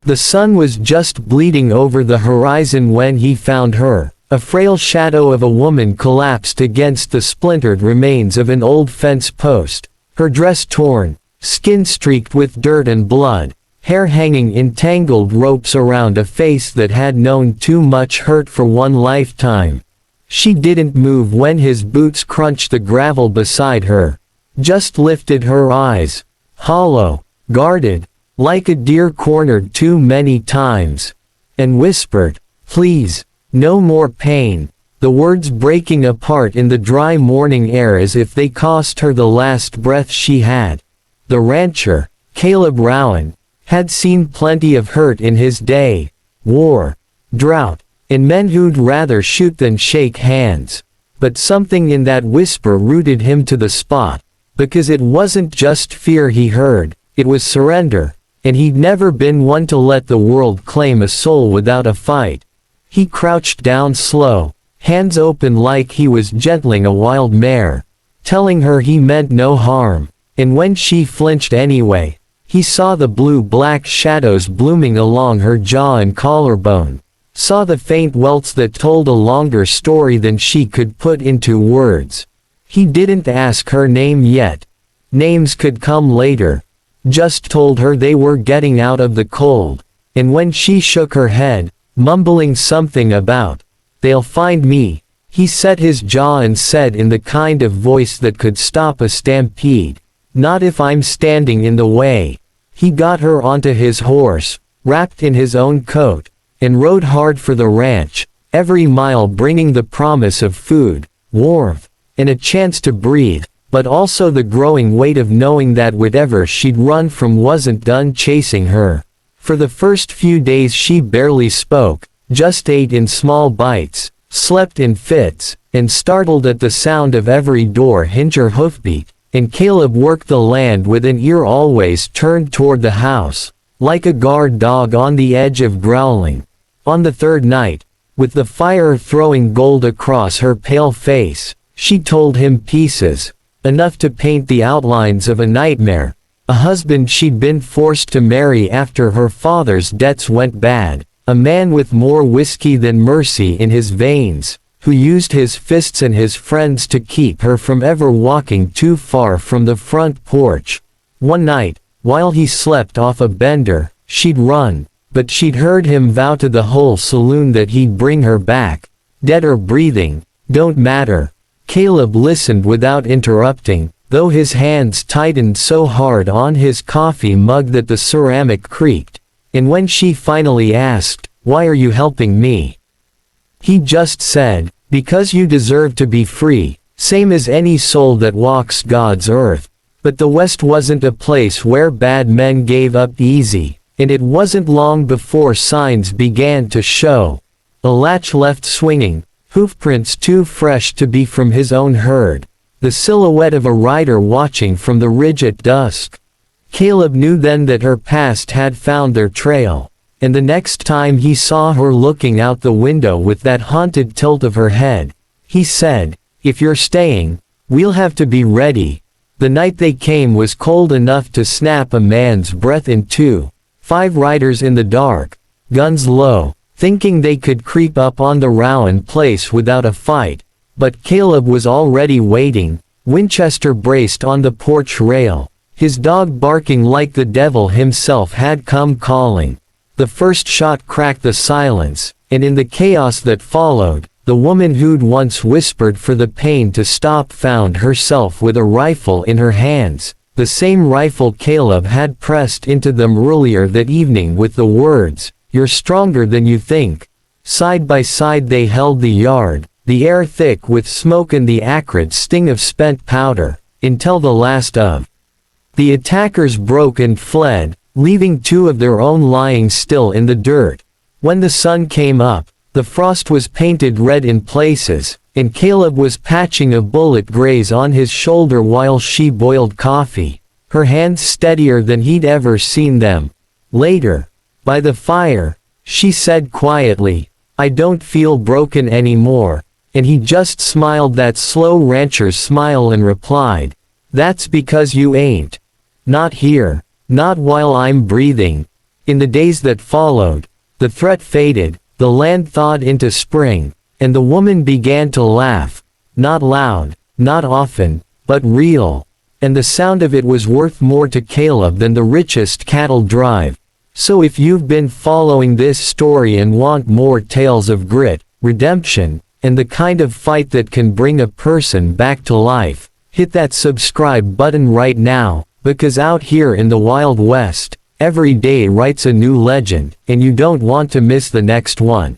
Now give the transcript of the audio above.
The sun was just bleeding over the horizon when he found her. A frail shadow of a woman collapsed against the splintered remains of an old fence post, her dress torn, skin streaked with dirt and blood, hair hanging in tangled ropes around a face that had known too much hurt for one lifetime. She didn't move when his boots crunched the gravel beside her, just lifted her eyes, hollow, guarded, like a deer cornered too many times, and whispered, "Please, no more pain," the words breaking apart in the dry morning air as if they cost her the last breath she had. The rancher, Caleb Rowan, had seen plenty of hurt in his day, war, drought, and men who'd rather shoot than shake hands. But something in that whisper rooted him to the spot, because it wasn't just fear he heard, it was surrender, and he'd never been one to let the world claim a soul without a fight. He crouched down slow, hands open like he was gentling a wild mare, telling her he meant no harm, and when she flinched anyway, he saw the blue-black shadows blooming along her jaw and collarbone, saw the faint welts that told a longer story than she could put into words. He didn't ask her name yet. Names could come later. Just told her they were getting out of the cold, and when she shook her head, mumbling something about, "They'll find me," he set his jaw and said in the kind of voice that could stop a stampede, "Not if I'm standing in the way." He got her onto his horse, wrapped in his own coat, and rode hard for the ranch, every mile bringing the promise of food, warmth, and a chance to breathe, but also the growing weight of knowing that whatever she'd run from wasn't done chasing her. For the first few days she barely spoke, just ate in small bites, slept in fits, and startled at the sound of every door hinge or hoofbeat, and Caleb worked the land with an ear always turned toward the house, like a guard dog on the edge of growling. On the third night, with the fire throwing gold across her pale face, she told him pieces, enough to paint the outlines of a nightmare, a husband she'd been forced to marry after her father's debts went bad, a man with more whiskey than mercy in his veins, who used his fists and his friends to keep her from ever walking too far from the front porch. One night, while he slept off a bender, she'd run, but she'd heard him vow to the whole saloon that he'd bring her back, dead or breathing, don't matter. Caleb listened without interrupting, though his hands tightened so hard on his coffee mug that the ceramic creaked, and when she finally asked, "Why are you helping me?" he just said, "Because you deserve to be free, same as any soul that walks God's earth." But the West wasn't a place where bad men gave up easy, and it wasn't long before signs began to show. A latch left swinging, hoofprints too fresh to be from his own herd, the silhouette of a rider watching from the ridge at dusk. Caleb knew then that her past had found their trail, and the next time he saw her looking out the window with that haunted tilt of her head, he said, "If you're staying, we'll have to be ready." The night they came was cold enough to snap a man's breath in two. 5 riders in the dark, guns low, thinking they could creep up on the Rowan place without a fight, but Caleb was already waiting, Winchester braced on the porch rail, his dog barking like the devil himself had come calling. The first shot cracked the silence, and in the chaos that followed, the woman who'd once whispered for the pain to stop found herself with a rifle in her hands, the same rifle Caleb had pressed into them earlier that evening with the words, "You're stronger than you think." Side by side they held the yard, the air thick with smoke and the acrid sting of spent powder, until the last of the attackers broke and fled, leaving 2 of their own lying still in the dirt. When the sun came up, the frost was painted red in places, and Caleb was patching a bullet graze on his shoulder while she boiled coffee, her hands steadier than he'd ever seen them. Later, by the fire, she said quietly, "I don't feel broken anymore," and he just smiled that slow rancher's smile and replied, "That's because you ain't. Not here, not while I'm breathing." In the days that followed, the threat faded, the land thawed into spring, and the woman began to laugh, not loud, not often, but real, and the sound of it was worth more to Caleb than the richest cattle drive. So if you've been following this story and want more tales of grit, redemption, and the kind of fight that can bring a person back to life, hit that subscribe button right now, because out here in the Wild West, every day writes a new legend, and you don't want to miss the next one.